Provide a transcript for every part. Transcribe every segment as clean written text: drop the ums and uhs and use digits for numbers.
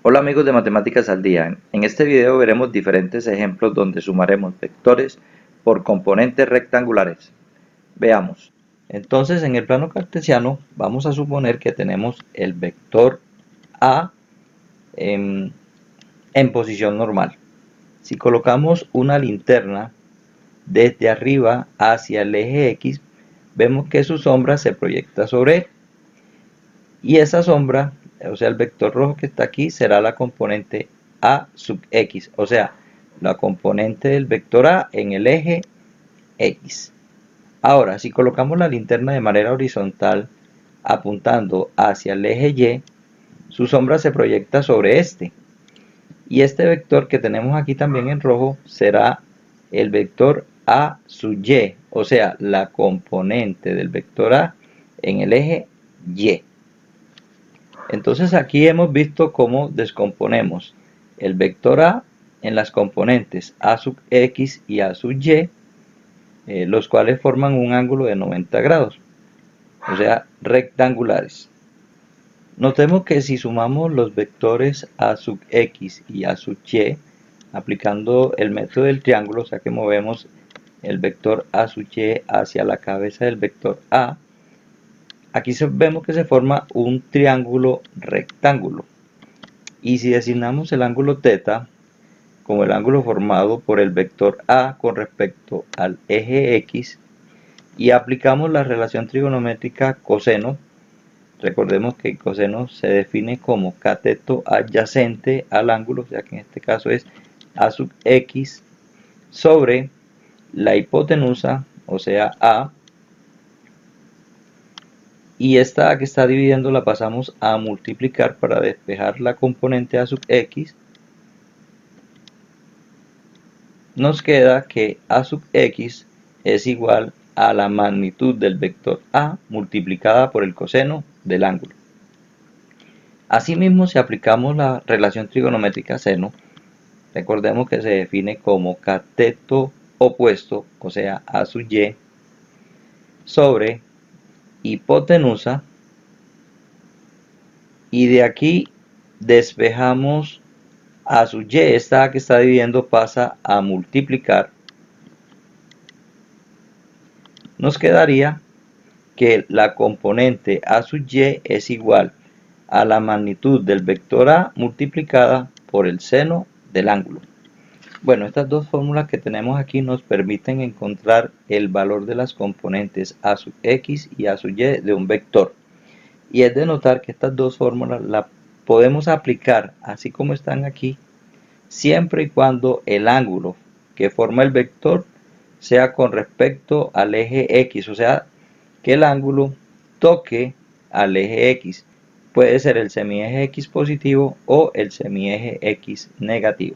Hola amigos de Matemáticas al Día. En este video veremos diferentes ejemplos donde sumaremos vectores por componentes rectangulares. Veamos. Entonces en el plano cartesiano vamos a suponer que tenemos el vector A en posición normal. Si colocamos una linterna desde arriba hacia el eje X, vemos que su sombra se proyecta sobre él. Y esa sombra, o sea el vector rojo que está aquí, será la componente A sub X, o sea, la componente del vector A en el eje X. Ahora, si colocamos la linterna de manera horizontal, apuntando hacia el eje Y, su sombra se proyecta sobre este. Y este vector que tenemos aquí también en rojo será el vector A sub Y, o sea, la componente del vector A en el eje Y. Entonces aquí hemos visto cómo descomponemos el vector A en las componentes A sub X y A sub Y, los cuales forman un ángulo de 90 grados, o sea, rectangulares. Notemos que si sumamos los vectores A sub X y A sub Y, aplicando el método del triángulo, o sea que movemos el vector A sub Y hacia la cabeza del vector A, aquí vemos que se forma un triángulo rectángulo. Y si designamos el ángulo θ como el ángulo formado por el vector A con respecto al eje X y aplicamos la relación trigonométrica coseno, recordemos que el coseno se define como cateto adyacente al ángulo, o sea que en este caso es A sub X sobre la hipotenusa, o sea A, y esta que está dividiendo la pasamos a multiplicar para despejar la componente A sub X. Nos queda que A sub X es igual a la magnitud del vector A multiplicada por el coseno del ángulo. Asimismo, si aplicamos la relación trigonométrica seno, recordemos que se define como cateto opuesto, o sea A sub Y, sobre hipotenusa, y de aquí despejamos A sub Y, esta que está dividiendo pasa a multiplicar. Nos quedaría que la componente A sub Y es igual a la magnitud del vector A multiplicada por el seno del ángulo. Bueno, estas dos fórmulas que tenemos aquí nos permiten encontrar el valor de las componentes A sub X y A sub Y de un vector. Y es de notar que estas dos fórmulas las podemos aplicar así como están aquí, siempre y cuando el ángulo que forma el vector sea con respecto al eje X, o sea, que el ángulo toque al eje X. Puede ser el semieje X positivo o el semieje X negativo.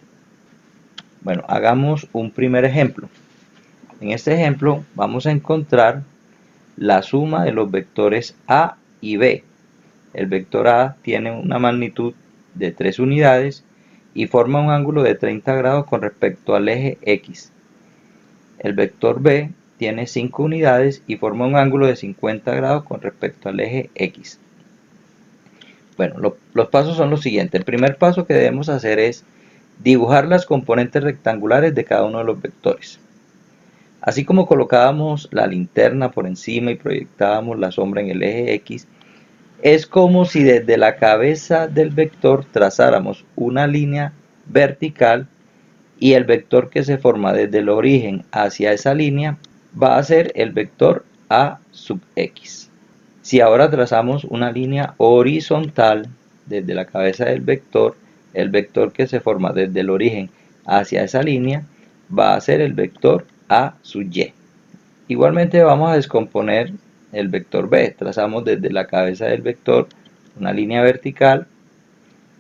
Bueno, hagamos un primer ejemplo. En este ejemplo vamos a encontrar la suma de los vectores A y B. El vector A tiene una magnitud de 3 unidades y forma un ángulo de 30 grados con respecto al eje X. El vector B tiene 5 unidades y forma un ángulo de 50 grados con respecto al eje X. Bueno, los pasos son los siguientes. El primer paso que debemos hacer es dibujar las componentes rectangulares de cada uno de los vectores. Así como colocábamos la linterna por encima y proyectábamos la sombra en el eje X, es como si desde la cabeza del vector trazáramos una línea vertical y el vector que se forma desde el origen hacia esa línea va a ser el vector A sub X. Si ahora trazamos una línea horizontal desde la cabeza del vector, el vector que se forma desde el origen hacia esa línea va a ser el vector A sub Y. Igualmente vamos a descomponer el vector B. Trazamos desde la cabeza del vector una línea vertical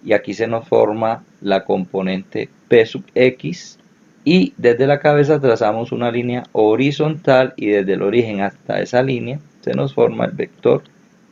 y aquí se nos forma la componente P sub X, y desde la cabeza trazamos una línea horizontal y desde el origen hasta esa línea se nos forma el vector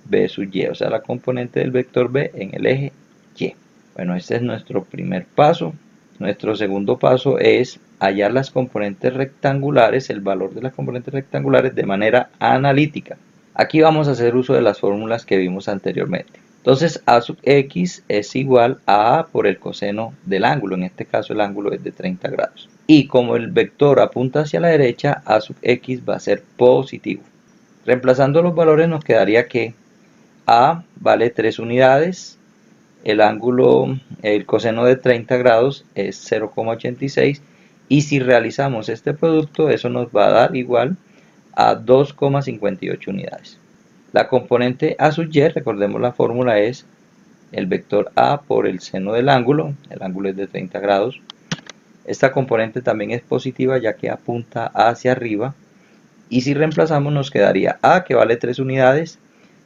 B sub Y, o sea la componente del vector B en el eje Y. Bueno, este es nuestro primer paso. Nuestro segundo paso es hallar las componentes rectangulares, el valor de las componentes rectangulares de manera analítica. Aquí vamos a hacer uso de las fórmulas que vimos anteriormente. Entonces a sub x es igual a por el coseno del ángulo, en este caso el ángulo es de 30 grados. Y como el vector apunta hacia la derecha, a sub x va a ser positivo. Reemplazando los valores nos quedaría que a vale 3 unidades, el ángulo, el coseno de 30 grados es 0,86 y si realizamos este producto eso nos va a dar igual a 2,58 unidades. La componente a sub y, recordemos la fórmula es el vector a por el seno del ángulo, el ángulo es de 30 grados. Esta componente también es positiva ya que apunta hacia arriba y si reemplazamos nos quedaría a que vale 3 unidades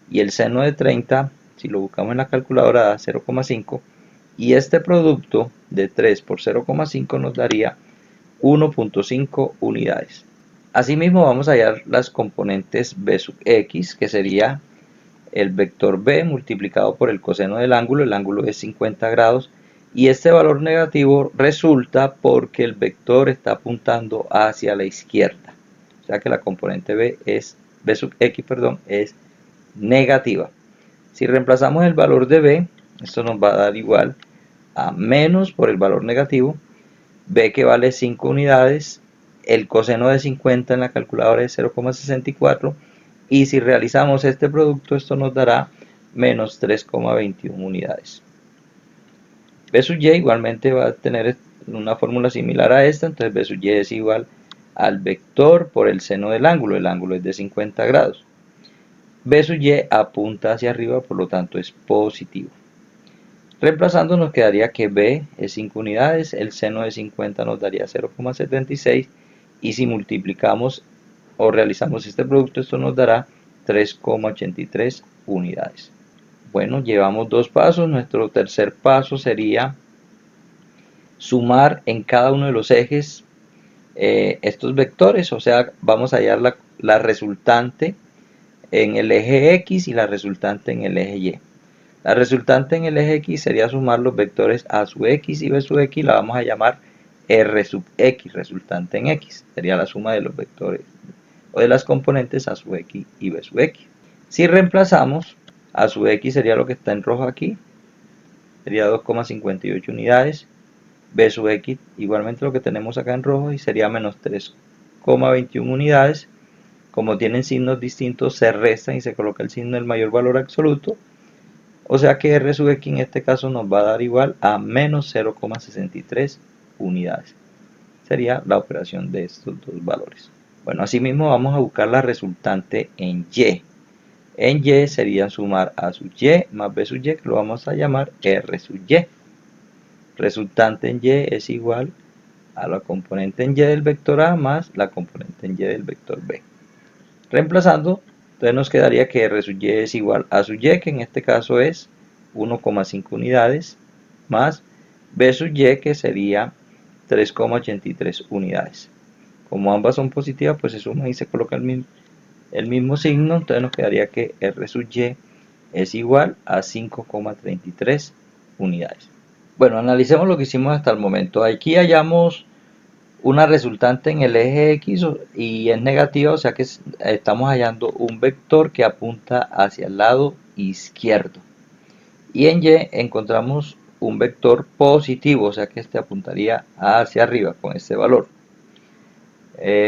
y el seno de 30, si lo buscamos en la calculadora, da 0,5 y este producto de 3 por 0,5 nos daría 1,5 unidades. Asimismo vamos a hallar las componentes b sub x, que sería el vector b multiplicado por el coseno del ángulo, el ángulo es 50 grados, y este valor negativo resulta porque el vector está apuntando hacia la izquierda, o sea que la componente b sub x, es negativa. Si reemplazamos el valor de b, esto nos va a dar igual a menos por el valor negativo, b que vale 5 unidades, el coseno de 50 en la calculadora es 0,64 y si realizamos este producto esto nos dará menos 3,21 unidades. B sub y igualmente va a tener una fórmula similar a esta, entonces B sub y es igual al vector por el seno del ángulo, el ángulo es de 50 grados. B sub y apunta hacia arriba, por lo tanto es positivo. Reemplazando nos quedaría que b es 5 unidades, el seno de 50 nos daría 0,76 y si multiplicamos o realizamos este producto esto nos dará 3,83 unidades. Bueno, llevamos dos pasos. Nuestro tercer paso sería sumar en cada uno de los ejes estos vectores, o sea vamos a hallar la resultante en el eje X y la resultante en el eje Y. La resultante en el eje X sería sumar los vectores a sub X y b sub X, la vamos a llamar R sub X, resultante en X. Sería la suma de los vectores o de las componentes a sub X y b sub X. Si reemplazamos, a sub X sería lo que está en rojo aquí, sería 2,58 unidades. B sub X igualmente lo que tenemos acá en rojo y sería menos 3,21 unidades. Como tienen signos distintos se restan y se coloca el signo del mayor valor absoluto. O sea que R sub X en este caso nos va a dar igual a menos 0,63 unidades. Sería la operación de estos dos valores. Bueno, asimismo vamos a buscar la resultante en Y. En Y sería sumar a sub Y más B sub Y, que lo vamos a llamar R sub Y. Resultante en Y es igual a la componente en Y del vector A más la componente en Y del vector B. Reemplazando, entonces nos quedaría que R sub Y es igual a sub Y, que en este caso es 1,5 unidades, más B sub Y, que sería 3,83 unidades. Como ambas son positivas, pues se suman y se coloca el mismo signo, entonces nos quedaría que R sub Y es igual a 5,33 unidades. Bueno, analicemos lo que hicimos hasta el momento. Aquí hallamos una resultante en el eje X y es negativa, o sea que estamos hallando un vector que apunta hacia el lado izquierdo. Y en Y encontramos un vector positivo, o sea que este apuntaría hacia arriba con este valor.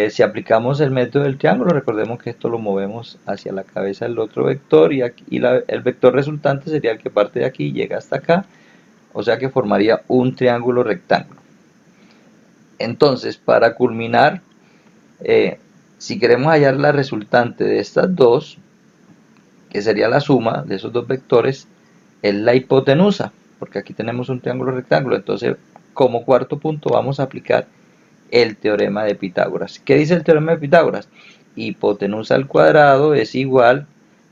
Si aplicamos el método del triángulo, recordemos que esto lo movemos hacia la cabeza del otro vector y el vector resultante sería el que parte de aquí y llega hasta acá, o sea que formaría un triángulo rectángulo. Entonces, para culminar, si queremos hallar la resultante de estas dos, que sería la suma de esos dos vectores, es la hipotenusa, porque aquí tenemos un triángulo rectángulo. Entonces, como cuarto punto vamos a aplicar el teorema de Pitágoras. ¿Qué dice el teorema de Pitágoras? Hipotenusa al cuadrado es igual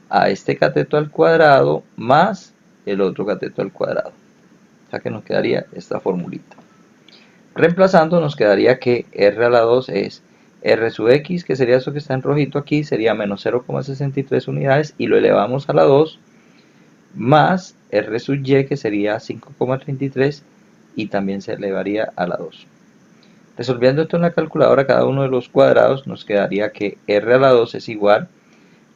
a este cateto al cuadrado más el otro cateto al cuadrado. O sea que nos quedaría esta formulita. Reemplazando nos quedaría que R a la 2 es R sub X, que sería eso que está en rojito aquí, sería menos 0,63 unidades y lo elevamos a la 2, más R sub Y, que sería 5,33 y también se elevaría a la 2. Resolviendo esto en la calculadora, cada uno de los cuadrados nos quedaría que R a la 2 es igual,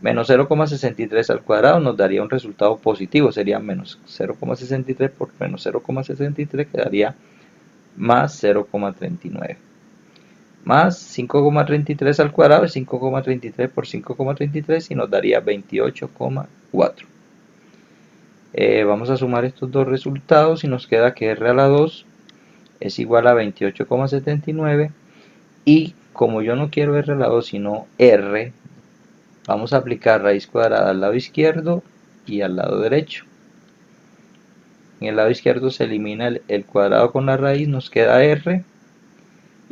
Menos 0,63 al cuadrado nos daría un resultado positivo, sería menos 0,63 por menos 0,63 quedaría más 0,39. Más 5,33 al cuadrado es 5,33 por 5,33 y nos daría 28,4. Vamos a sumar estos dos resultados y nos queda que r a la 2 es igual a 28,79 y como yo no quiero r a la 2 sino r, vamos a aplicar raíz cuadrada al lado izquierdo y al lado derecho. En el lado izquierdo se elimina el cuadrado con la raíz, nos queda r,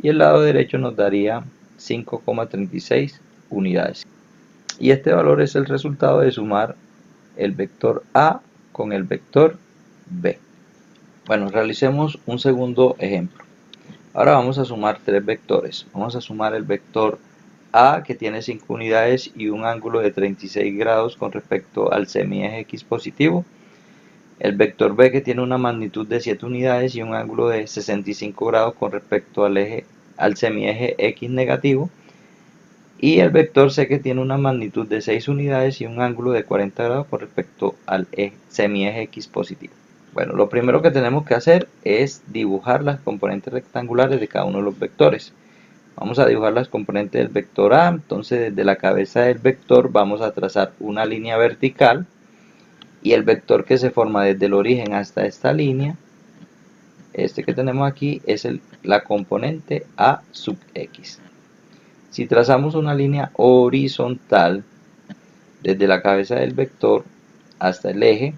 y el lado derecho nos daría 5,36 unidades. Y este valor es el resultado de sumar el vector a con el vector b. Bueno, realicemos un segundo ejemplo. Ahora vamos a sumar tres vectores. Vamos a sumar el vector a, que tiene 5 unidades y un ángulo de 36 grados con respecto al semieje x positivo. El vector b, que tiene una magnitud de 7 unidades y un ángulo de 65 grados con respecto al semieje x negativo. Y el vector c, que tiene una magnitud de 6 unidades y un ángulo de 40 grados con respecto al semieje x positivo. Bueno, lo primero que tenemos que hacer es dibujar las componentes rectangulares de cada uno de los vectores. Vamos a dibujar las componentes del vector a. Entonces, desde la cabeza del vector vamos a trazar una línea vertical, y el vector que se forma desde el origen hasta esta línea, este que tenemos aquí, es la componente a sub x. Si trazamos una línea horizontal desde la cabeza del vector hasta el eje,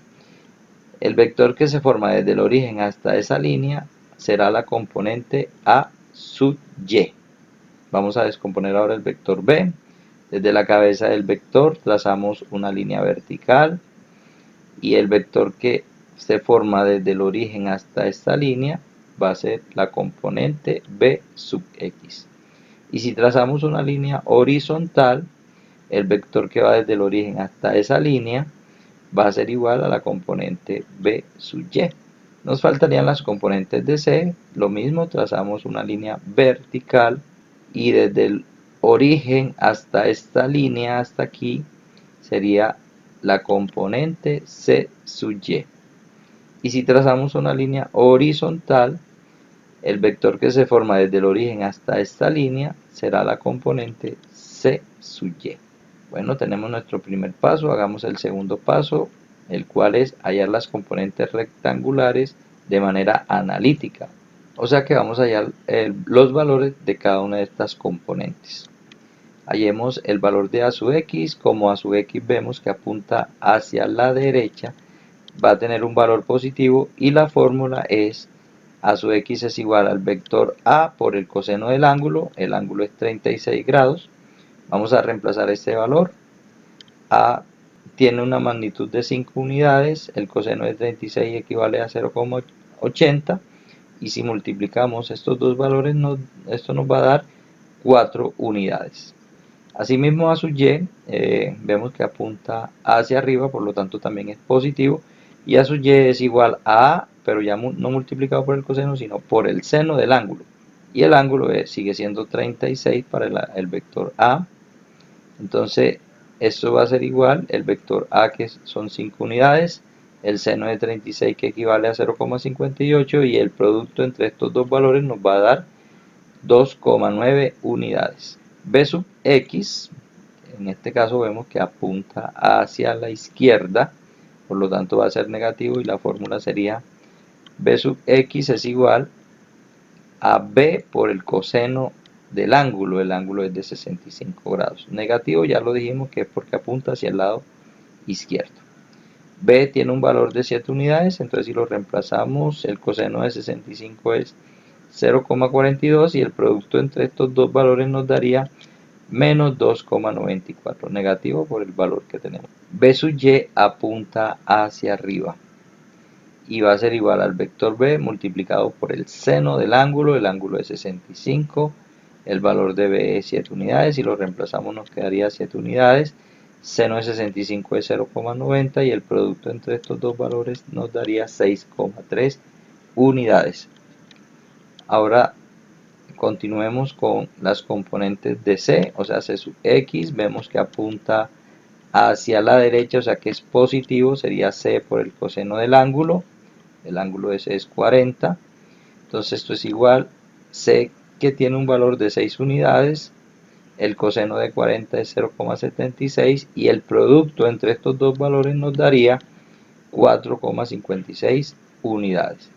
el vector que se forma desde el origen hasta esa línea será la componente a sub y. Vamos a descomponer ahora el vector b. Desde la cabeza del vector trazamos una línea vertical, y el vector que se forma desde el origen hasta esta línea va a ser la componente b sub x. Y si trazamos una línea horizontal, el vector que va desde el origen hasta esa línea va a ser igual a la componente b sub y. Nos faltarían las componentes de c. Lo mismo, trazamos una línea vertical, y desde el origen hasta esta línea, hasta aquí, sería la componente c sub y. Y si trazamos una línea horizontal, el vector que se forma desde el origen hasta esta línea será la componente c sub y. Bueno, tenemos nuestro primer paso. Hagamos el segundo paso, el cual es hallar las componentes rectangulares de manera analítica. O sea que vamos a hallar los valores de cada una de estas componentes. Hallemos el valor de a sub x. Como a sub x vemos que apunta hacia la derecha, va a tener un valor positivo, y la fórmula es a sub x es igual al vector a por el coseno del ángulo. El ángulo es 36 grados. Vamos a reemplazar este valor. A tiene una magnitud de 5 unidades, el coseno de 36 equivale a 0,80, y si multiplicamos estos dos valores, esto nos va a dar 4 unidades. Asimismo, a sub y vemos que apunta hacia arriba, por lo tanto también es positivo, y a sub y es igual a, pero ya no multiplicado por el coseno, sino por el seno del ángulo, y el ángulo sigue siendo 36 para el vector a. Entonces esto va a ser igual, el vector a, que son 5 unidades, el seno de 36, que equivale a 0,58, y el producto entre estos dos valores nos va a dar 2,9 unidades. B sub x, en este caso vemos que apunta hacia la izquierda, por lo tanto va a ser negativo, y la fórmula sería B sub x es igual a b por el coseno del ángulo. El ángulo es de 65 grados. Negativo, ya lo dijimos que es porque apunta hacia el lado izquierdo. B tiene un valor de 7 unidades, entonces si lo reemplazamos, el coseno de 65 es 0,42, y el producto entre estos dos valores nos daría menos 2,94, negativo por el valor que tenemos. B sub y apunta hacia arriba, y va a ser igual al vector b multiplicado por el seno del ángulo. El ángulo es 65, el valor de b es 7 unidades, y lo reemplazamos nos quedaría 7 unidades. Seno de 65 es 0,90, y el producto entre estos dos valores nos daría 6,3 unidades. Ahora continuemos con las componentes de c, o sea c sub x. Vemos que apunta hacia la derecha, o sea que es positivo, sería c por el coseno del ángulo. El ángulo ese es 40. Entonces esto es igual c, que tiene un valor de 6 unidades. El coseno de 40 es 0,76 y el producto entre estos dos valores nos daría 4,56 unidades.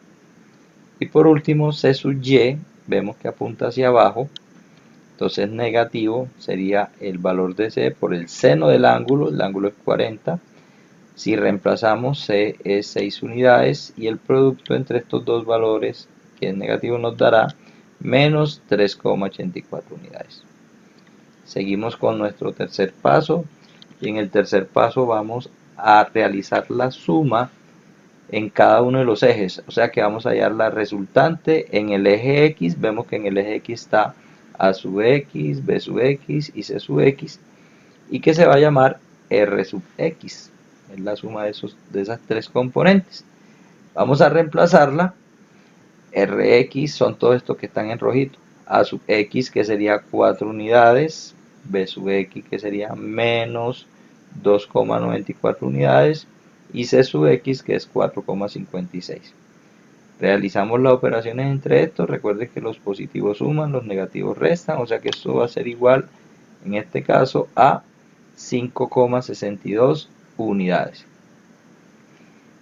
Y por último, c sub y, vemos que apunta hacia abajo, entonces negativo sería el valor de c por el seno del ángulo, el ángulo es 40. Si reemplazamos, c es 6 unidades y el producto entre estos dos valores, que es negativo, nos dará menos 3,84 unidades. Seguimos con nuestro tercer paso y en el tercer paso vamos a realizar la suma en cada uno de los ejes, o sea que vamos a hallar la resultante en el eje X. Vemos que en el eje X está A sub X, B sub X y C sub X, y que se va a llamar R sub X, es la suma de esas tres componentes. Vamos a reemplazarla. Rx son todos estos que están en rojito, A sub X que sería 4 unidades, B sub X que sería menos 2,94 unidades y C sub X que es 4,56. Realizamos las operaciones entre estos. Recuerden que los positivos suman, los negativos restan, o sea que esto va a ser igual en este caso a 5,62 unidades.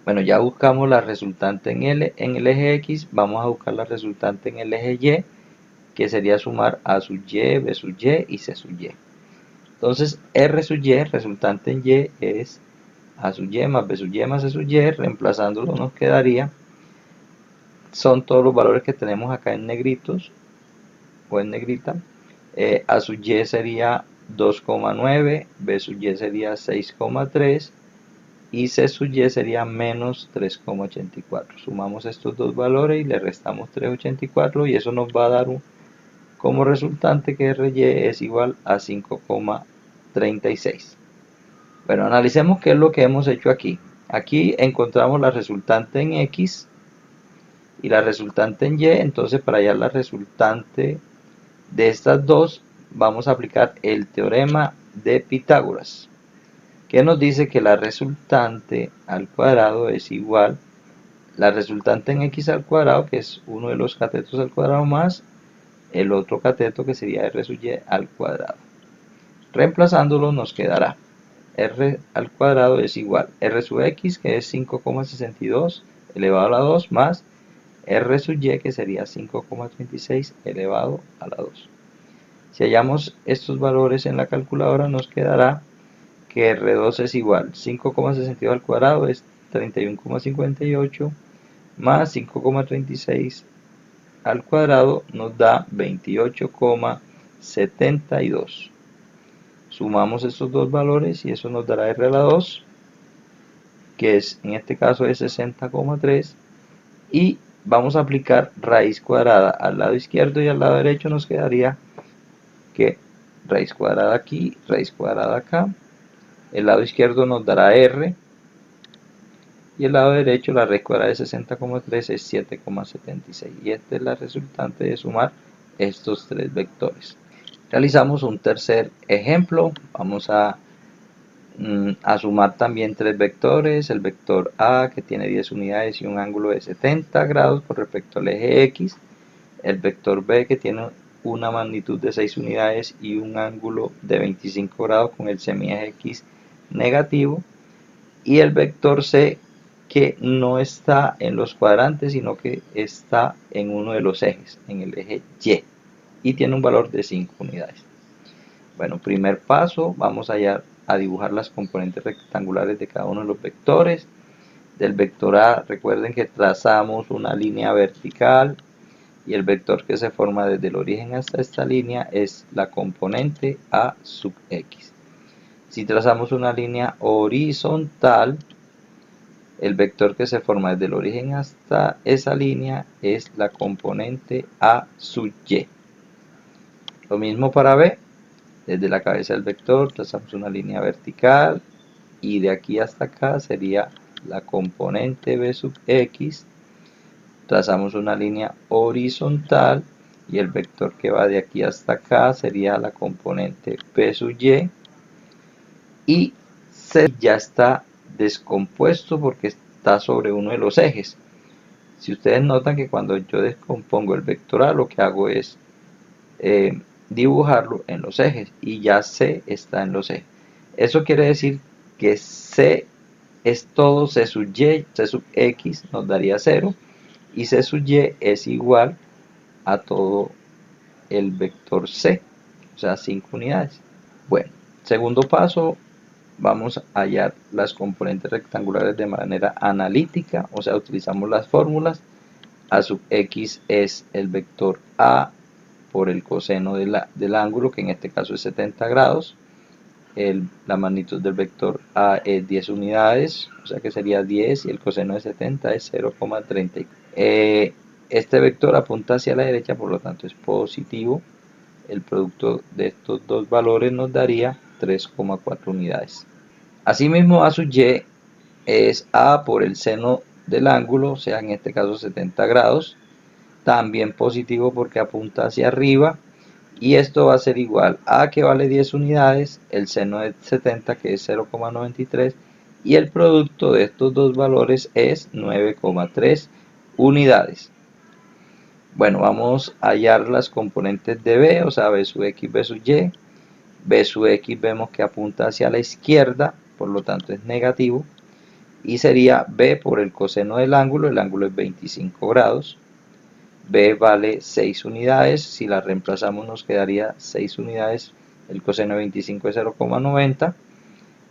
Bueno, ya buscamos la resultante en el eje X, vamos a buscar la resultante en el eje Y, que sería sumar A sub Y, B sub Y y C sub Y. Entonces, R sub Y, resultante en Y, es A sub Y más B sub Y más C sub Y. Reemplazándolo nos quedaría, son todos los valores que tenemos acá en negritos o en negrita. A sub Y sería 2,9, B sub Y sería 6,3 y C sub Y sería menos 3,84. Sumamos estos dos valores y le restamos 3,84 y eso nos va a dar como resultante que RY es igual a 5,36. Bueno, analicemos qué es lo que hemos hecho aquí. Aquí encontramos la resultante en X y la resultante en Y. Entonces, para hallar la resultante de estas dos, vamos a aplicar el teorema de Pitágoras, que nos dice que la resultante al cuadrado es igual, la resultante en x al cuadrado, que es uno de los catetos al cuadrado, más el otro cateto, que sería r sub y al cuadrado. Reemplazándolo nos quedará r al cuadrado es igual r sub x, que es 5,62 elevado a la 2, más r sub y, que sería 5,36 elevado a la 2. Si hallamos estos valores en la calculadora nos quedará que R2 es igual 5,62 al cuadrado es 31,58 más 5,36 al cuadrado nos da 28,72. Sumamos estos dos valores y eso nos dará R a la 2, que es, en este caso es 60,3, y vamos a aplicar raíz cuadrada al lado izquierdo y al lado derecho. Nos quedaría que raíz cuadrada aquí, raíz cuadrada acá. El lado izquierdo nos dará R y el lado derecho, la raíz cuadrada de 60,3 es 7,76. Y esta es la resultante de sumar estos tres vectores. Realizamos un tercer ejemplo. Vamos a sumar también tres vectores. El vector A, que tiene 10 unidades y un ángulo de 70 grados con respecto al eje X. El vector B, que tiene una magnitud de 6 unidades y un ángulo de 25 grados con el semieje X negativo. Y el vector C, que no está en los cuadrantes, sino que está en uno de los ejes, en el eje Y tiene un valor de 5 unidades. Bueno, primer paso, vamos a dibujar las componentes rectangulares de cada uno de los vectores. Del vector A, recuerden que trazamos una línea vertical y el vector que se forma desde el origen hasta esta línea es la componente A sub X. Si trazamos una línea horizontal, el vector que se forma desde el origen hasta esa línea es la componente A sub Y. Lo mismo para B. Desde la cabeza del vector trazamos una línea vertical y de aquí hasta acá sería la componente B sub X. Trazamos una línea horizontal y el vector que va de aquí hasta acá sería la componente B sub Y. Y C ya está descompuesto porque está sobre uno de los ejes. Si ustedes notan que cuando yo descompongo el vector A, lo que hago es dibujarlo en los ejes, y ya C está en los ejes. Eso quiere decir que C es todo C sub Y, C sub X nos daría 0, y C sub Y es igual a todo el vector C, o sea, 5 unidades. Bueno, segundo paso, vamos a hallar las componentes rectangulares de manera analítica, o sea, utilizamos las fórmulas. A sub X es el vector A por el coseno del ángulo, que en este caso es 70 grados. La magnitud del vector A es 10 unidades, o sea que sería 10, y el coseno de 70 es 0,34. Este vector apunta hacia la derecha, por lo tanto es positivo. El producto de estos dos valores nos daría 3,4 unidades. Asimismo, A sub Y es A por el seno del ángulo, o sea en este caso 70 grados, también positivo porque apunta hacia arriba, y esto va a ser igual a, que vale 10 unidades, el seno de 70, que es 0,93, y el producto de estos dos valores es 9,3 unidades. Bueno, vamos a hallar las componentes de B, o sea, B sub X, B sub Y. B sub X vemos que apunta hacia la izquierda, por lo tanto es negativo, y sería B por el coseno del ángulo, el ángulo es 25 grados. B vale 6 unidades, si la reemplazamos nos quedaría 6 unidades, el coseno de 25 es 0,90,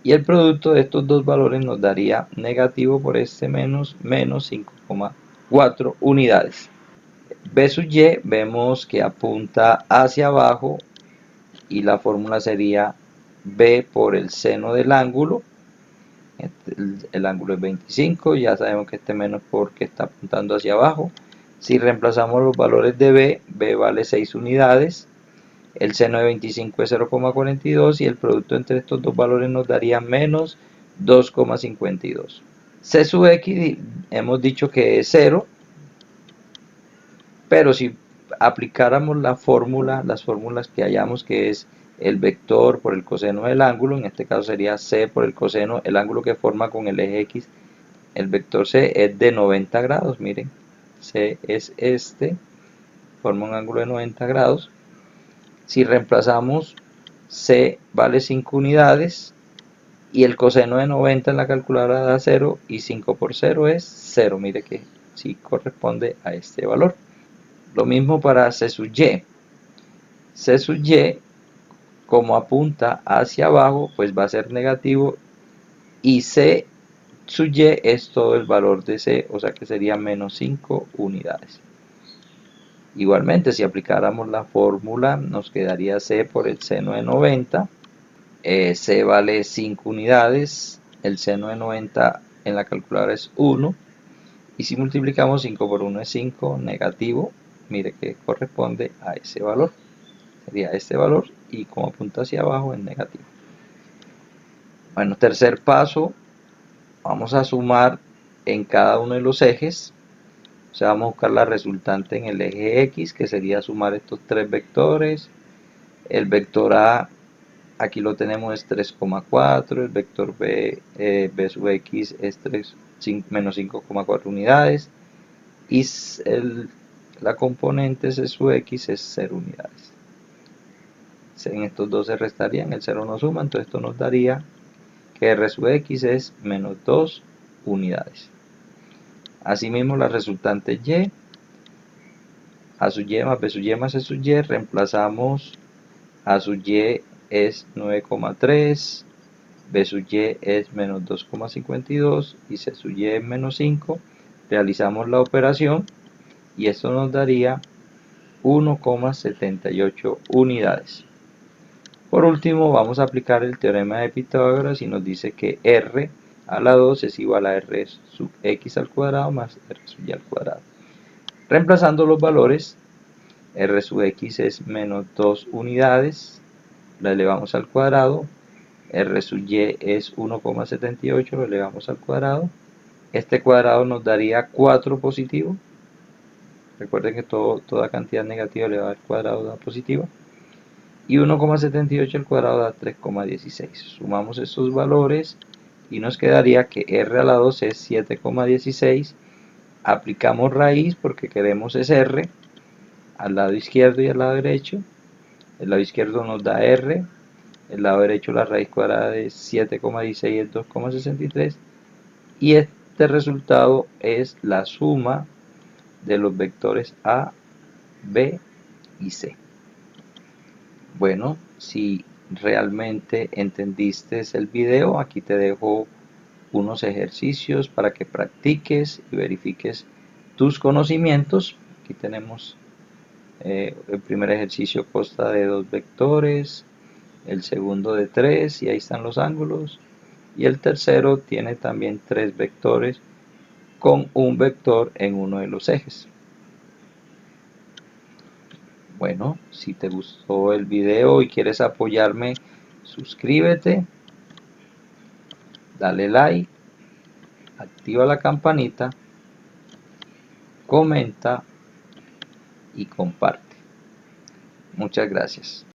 y el producto de estos dos valores nos daría negativo por este menos 5,4 unidades. B sub Y vemos que apunta hacia abajo, y la fórmula sería B por el seno del ángulo. El ángulo es 25, ya sabemos que este menos porque está apuntando hacia abajo. Si reemplazamos los valores de B, B vale 6 unidades, el seno de 25 es 0,42, y el producto entre estos dos valores nos daría menos 2,52. C sub X hemos dicho que es 0, pero si aplicáramos las fórmulas que hallamos, que es el vector por el coseno del ángulo, en este caso sería C por el coseno, el ángulo que forma con el eje X, el vector C es de 90 grados, miren, C es este, forma un ángulo de 90 grados. Si reemplazamos, C vale 5 unidades, y el coseno de 90 en la calculadora da 0, y 5 por 0 es 0, mire que sí corresponde a este valor. Lo mismo para C sub Y. C sub Y, como apunta hacia abajo, pues va a ser negativo, y C sub Y es todo el valor de C, o sea que sería menos 5 unidades. Igualmente, si aplicáramos la fórmula, nos quedaría C por el seno de 90. C vale 5 unidades, el seno de 90 en la calculadora es 1, y si multiplicamos 5 por 1 es 5, negativo, mire que corresponde a ese valor, sería este valor, y como apunta hacia abajo es negativo. Bueno, tercer paso, vamos a sumar en cada uno de los ejes, o sea, vamos a buscar la resultante en el eje X, que sería sumar estos tres vectores. El vector A, aquí lo tenemos, es 3,4, el vector B, B sub X es menos 5,4 unidades, y la componente C sub X es 0 unidades. En estos dos se restarían, el 0 no suma, entonces esto nos daría que R sub X es menos 2 unidades. Asimismo, la resultante Y, A sub Y más B sub Y más C sub Y, reemplazamos A sub Y es 9,3, B sub Y es menos 2,52, y C sub Y es menos 5. Realizamos la operación, y esto nos daría 1,78 unidades. Por último, vamos a aplicar el teorema de Pitágoras, y nos dice que R a la 2 es igual a R sub X al cuadrado más R sub Y al cuadrado. Reemplazando los valores, R sub X es menos 2 unidades, la elevamos al cuadrado, R sub Y es 1,78, lo elevamos al cuadrado, este cuadrado nos daría 4 positivo, recuerden que toda cantidad negativa elevada al cuadrado da positiva, y 1,78 al cuadrado da 3,16. Sumamos estos valores y nos quedaría que r a la 2 es 7,16. Aplicamos raíz porque queremos es r al lado izquierdo y al lado derecho. El lado izquierdo nos da r, el lado derecho la raíz cuadrada de 7,16 es 2,63 y este resultado es la suma de los vectores A, B y C. Bueno, si realmente entendiste el video, aquí te dejo unos ejercicios para que practiques y verifiques tus conocimientos. Aquí tenemos el primer ejercicio consta de 2 vectores, el segundo de 3 y ahí están los ángulos, y el tercero tiene también 3 vectores con un vector en uno de los ejes. Bueno, si te gustó el video y quieres apoyarme, suscríbete, dale like, activa la campanita, comenta y comparte. Muchas gracias.